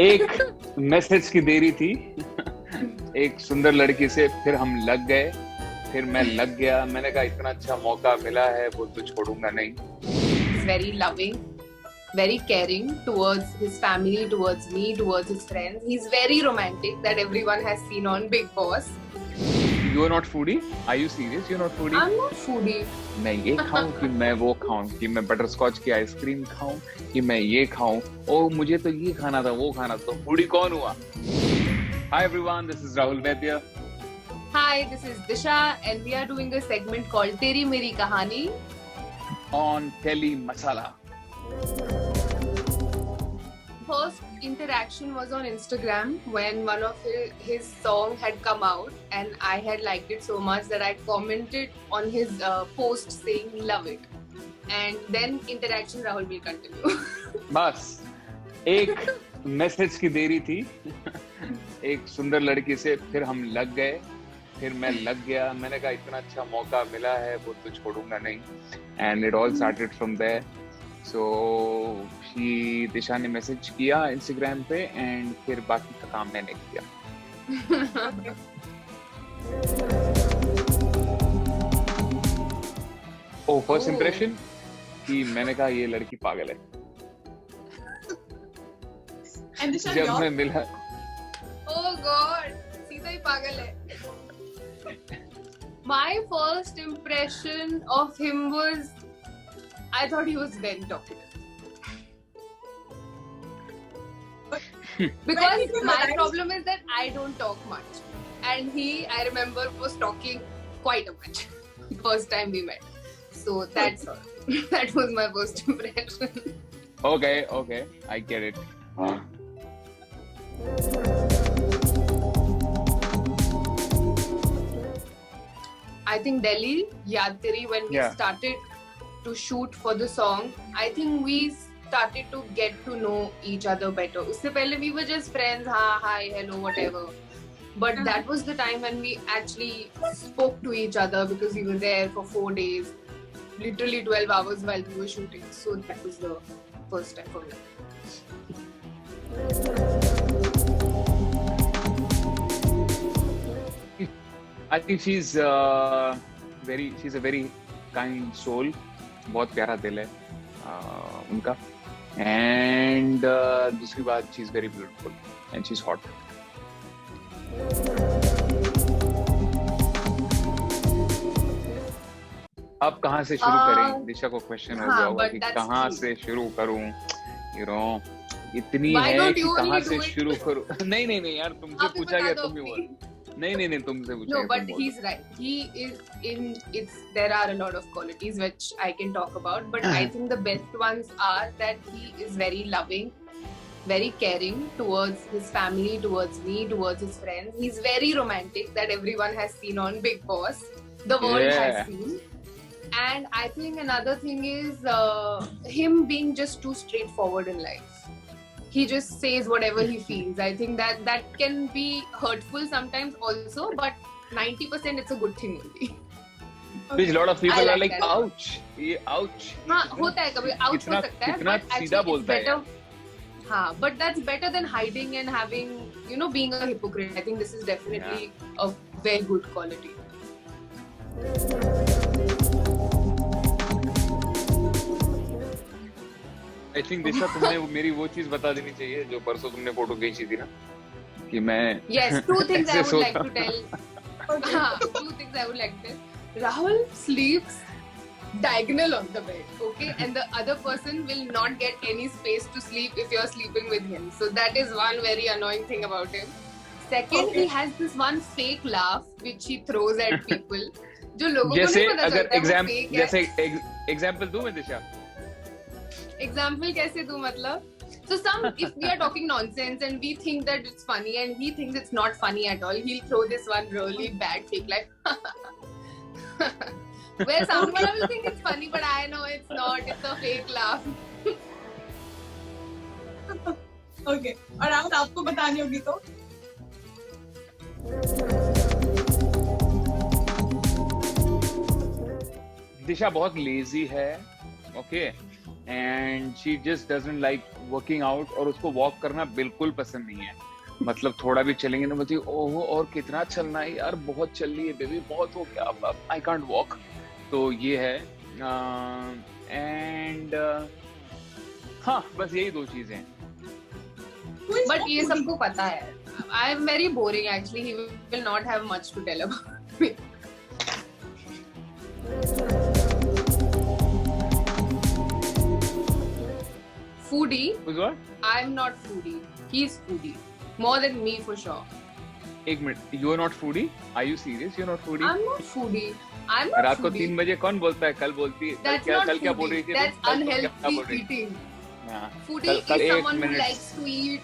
एक मैसेज की देरी थी। एक सुंदर लड़की से फिर हम लग गए, फिर मैं लग गया। मैंने कहा इतना अच्छा मौका मिला है वो तो छोड़ूंगा नहीं। He's very loving, very caring towards his family, towards me, towards his friends. He's very romantic that everyone has seen on Big Boss. You are not foodie? Are you serious? You are not foodie? I'm not foodie. मैं ये खाऊं कि मैं वो खाऊं, कि मैं butter scotch की आइसक्रीम खाऊं, कि मैं ये खाऊं, ओ मुझे तो ये खाना था वो खाना था, तो फूडी कौन हुआ? Hi everyone, this is Rahul Vaidya. Hi, this is Disha and we are doing a segment called Teri Meri Kahani On Telly Masala. First interaction was on Instagram when one of his song had come out and I had liked it so much that I commented on his post saying love it. And then interaction Rahul will continue. बस एक message की देरी थी। एक सुंदर लड़की से फिर हम लग गए, फिर मैं लग गया। मैंने कहा इतना अच्छा मौका मिला है वो तो छोड़ूंगा नहीं। And it all started from there. So दिशा ने मैसेज किया इंस्टाग्राम पे एंड फिर बाकी का काम मैंने किया। फर्स्ट इंप्रेशन कि मैंने कहा ये लड़की पागल है। जब मैं मिला, Oh God, सीधा ही पागल है। My first impression of him was, I thought he was very talkative. Because my problem is that I don't talk much. And he, I remember, was talking quite a much first time we met. So that's all. That was my first impression. Okay, I get it. I think Delhi, Yaad Teri, when we started to shoot for the song, I think we started to get to know each other better. Usse pehle we were just friends, hi, hello, whatever. But that was the time when we actually spoke to each other because we were there for 4 days, literally 12 hours while we were shooting. So that was the first time for me. I think she's a very kind soul. बहुत प्यारा दिल है उनका। And दूसरी बात, she's very beautiful and she's hot. अब कहाँ से शुरू करें? दिशा को क्वेश्चन हो गया होगा कि कहाँ से शुरू करूं? You know, इतनी है कि कहाँ से शुरू करूं? नहीं यार, तुमसे पूछा गया, तुम ही बोल। नहीं तुमसे पूछा। No, but he's right. He is in. There are a lot of qualities which I can talk about, but I think the best ones are that he is very loving, very caring towards his family, towards me, towards his friends. He's very romantic that everyone has seen on Big Boss. The world has seen. And I think another thing is him being just too straightforward in life. He just says whatever he feels. I think that can be hurtful sometimes also, but 90% it's a good thing only. Which a lot of people are like, ouch, ये ouch. हाँ, होता है कभी ouch हो सकता है, but actually it's better. हाँ, but that's better than hiding and having, being a hypocrite. I think this is definitely a very good quality. I think दिशा, तुमने मेरी वो चीज बता देनी चाहिए जो परसों तुमने फोटो खींची थी ना, कि मैं Yes, two things I would like to tell. Two things I would like to tell. Rahul sleeps diagonal on the bed, okay? And the other person will not get any space to sleep if you're sleeping with him. So that is one very annoying thing about him. Second, he has this one fake laugh which he throws at people. जो लोगों को नहीं पता चलता है वो fake है. जैसे एग्जाम्पल दूं मैं दिशा? Example कैसे दूं मतलब? So if we are talking nonsense and we think that it's funny and he thinks it's not funny at all, he'll throw this one really bad fake laugh. Where someone will think it's funny, but I know it's not. It's a fake laugh. Okay. और आपको बतानी होगी तो? दिशा बहुत lazy है, okay? And she just doesn't like working out और उसको walk करना बिल्कुल पसंद नहीं है। मतलब थोड़ा भी चलेंगे ना बोलती ओह और कितना चलना है यार, बहुत चल रही है बेबी, बहुत हो गया, अब आई कांट वॉक। तो ये है एंड हाँ बस यही 2 चीजें हैं। But ये सबको पता है। I am very boring actually. He will not have much to tell about me. Foodie. Who's what? I'm not foodie. He's foodie. More than me for sure. एक minute, you are not foodie? Are you serious? You are not foodie? I'm not foodie. I'm not रात को foodie. 3 बजे कौन बोलता है? कल बोलती है। That's क्या not कल क्या बोल रही foodie. थी? That's कल क्या बोल unhealthy रही थी? eating. हाँ, Foodie कल is 1 someone who minute likes to eat,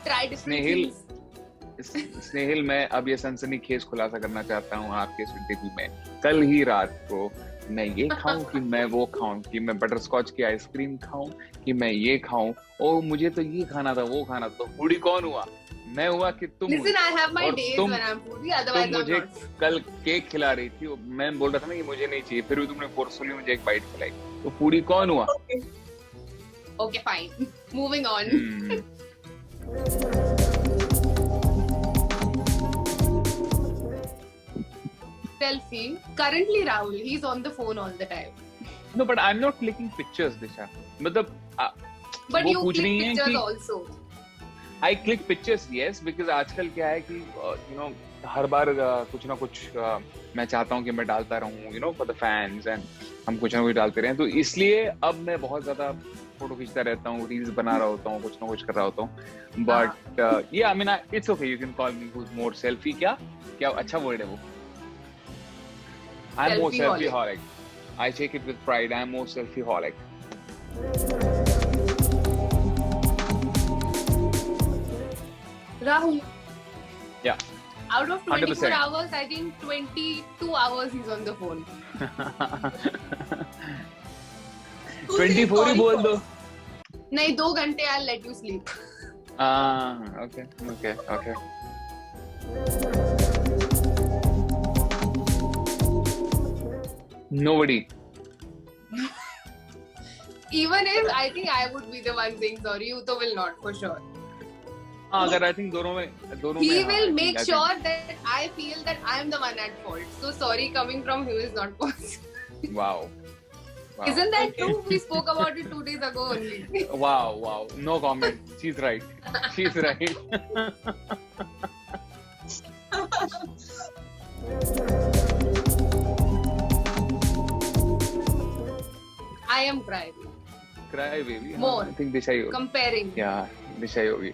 try different Snehil, things. स्नेहिल मैं अब ये सनसनीखेज खुलासा करना चाहता हूँ आपके इस इंटरव्यू में। कल ही रात को मैं ये खाऊं कि मैं वो खाऊं, कि मैं बटर स्कॉच की आइसक्रीम खाऊं कि मैं ये खाऊं, ओ मुझे तो ये खाना था वो खाना, तो फूडी कौन हुआ? मैं हुआ कि तुम? Listen, I have my और days तुम- when I'm foodie. Otherwise, तुम I'm मुझे not. कल केक खिला रही थी, मैं बोल रहा था ना कि मुझे नहीं चाहिए, फिर भी तुमने फोर्सफुली मुझे एक बाइट खिलाई, तो फूडी कौन हुआ? Okay. Okay, fine. Moving on. Selfie. Currently, Rahul, he's on the phone all the time. No, but I'm not clicking pictures, Disha. मतलब But वो you पूछ click रही हैं pictures कि also. I click pictures, yes, because आजकल क्या है कि हर बार कुछ ना कुछ मैं चाहता हूँ कि मैं डालता रहूँ, for the fans, and हम कुछ ना कुछ डालते रहें, तो इसलिए अब मैं बहुत ज्यादा फोटो खींचता रहता हूँ, रील्स बना रहा होता हूँ, कुछ ना कुछ कर रहा होता हूँ, but yeah, I mean, it's okay, you can call me who's more selfie, क्या अच्छा वर्ड है वो? I'm more Selfie-holic. selfie-holic. I take it with pride. I'm more selfie-holic. Rahul. Yeah. Out of 24 100%. hours, I think 22 hours he's on the phone. 24 ही बोल दो. नहीं 2 घंटे I'll let you sleep. Okay. Nobody. Even if I think I would be the one saying sorry, you तो will not for sure. अगर I think दोनों में He will I make think- sure that I feel that I'm the one at fault. So sorry coming from him is not possible. Wow. Isn't that true? We spoke about it 2 days ago only. Wow. No comment. She's right. I am crying. Cry baby. More. I think Disha he Comparing. Yeah, Disha ही होगी.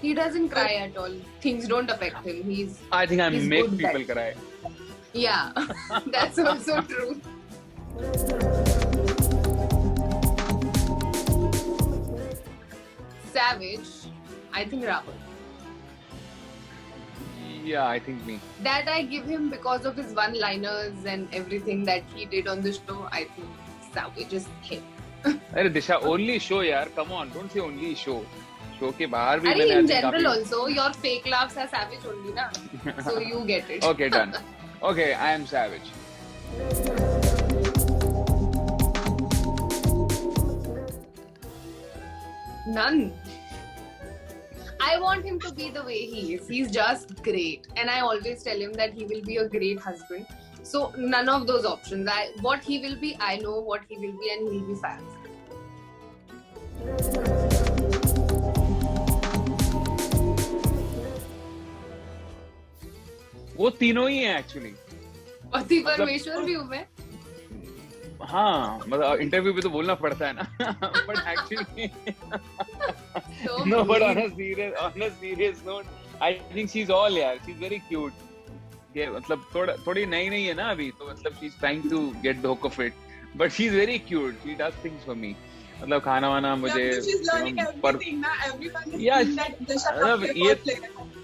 He doesn't cry at all. Things don't affect him. He's I think I He's make good people guy. cry. yeah. That's also true. Savage. I think Rahul. Yeah, I think me. That I give him because of his one-liners and everything that he did on the show. I think Savage is him. अरे दिशा only show यार, come on, don't say only show. Show के बाहर भी I मैंने mean, in I think general काफी- also, your fake laughs are savage only, na? So you get it. Okay, done. Okay, I am savage. None. I want him to be the way he is. He's just great. And I always tell him that he will be a great husband. So none of those options. What he will be, I know what he will be, and he'll be fab. वो तीनों ही हैं actually. पति परमेश्वर भी हूँ मैं. हाँ, मतलब इंटरव्यू पे तो बोलना पड़ता है ना. But actually, So no, but mean. on a serious note, I think she's all यार. She's very cute. ये मतलब थोड़ी नई है ना अभी, तो मतलब she's trying to get the hook of it. But she's very cute. She does things for me. मतलब खाना वाना मुझे. Yeah, she's learning पर everything ना. Everyone is Yeah, seeing that Disha मतलब का ये- effort ले रहा है.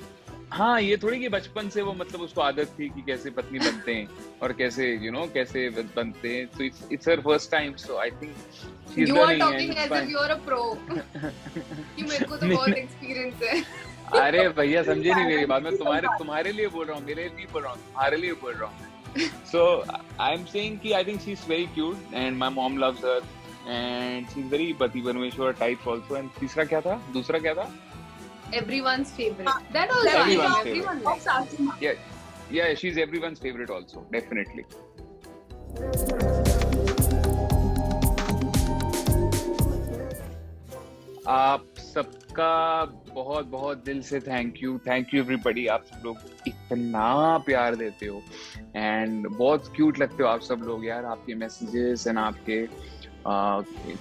हाँ, ये थोड़ी कि बचपन से वो मतलब उसको आदत थी कि कैसे पत्नी बनते हैं और कैसे कैसे बनते हैं. So it's her first time, so I think she's You are learning talking and as it's fine. if you are a pro. कि मेरे को तो नहीं, बहुत नहीं. एक्सपीरियंस है. अरे भैया समझे नहीं मेरी बात. मैं तुम्हारे लिए बोल रहा हूँ, मेरे लिए नहीं बोल रहा हूँ, तुम्हारे लिए बोल रहा हूँ. So I'm saying कि I think she's very cute and my mom loves her. and she's very Pati Parmeshwar type also. And तीसरा क्या था? दूसरा क्या था? Everyone's favorite. That also Everyone's I favorite. everyone likes. Satima. Yeah, she's everyone's favorite also, definitely. आप सबका बहुत बहुत दिल से थैंक यू एवरीबॉडी. आप सब लोग इतना प्यार देते हो एंड बहुत क्यूट लगते हो आप सब लोग यार. आपके मैसेजेस एंड आपके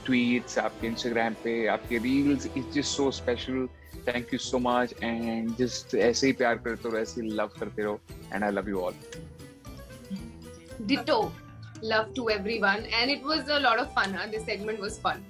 ट्वीट्स, आपके इंस्टाग्राम पे आपके reels, it's just so special. Thank you so much and just ऐसे ही प्यार करते रहो, ऐसे ही लव करते रहो and I love you all. Ditto. Love to everyone, and it was a lot of fun. This segment was fun.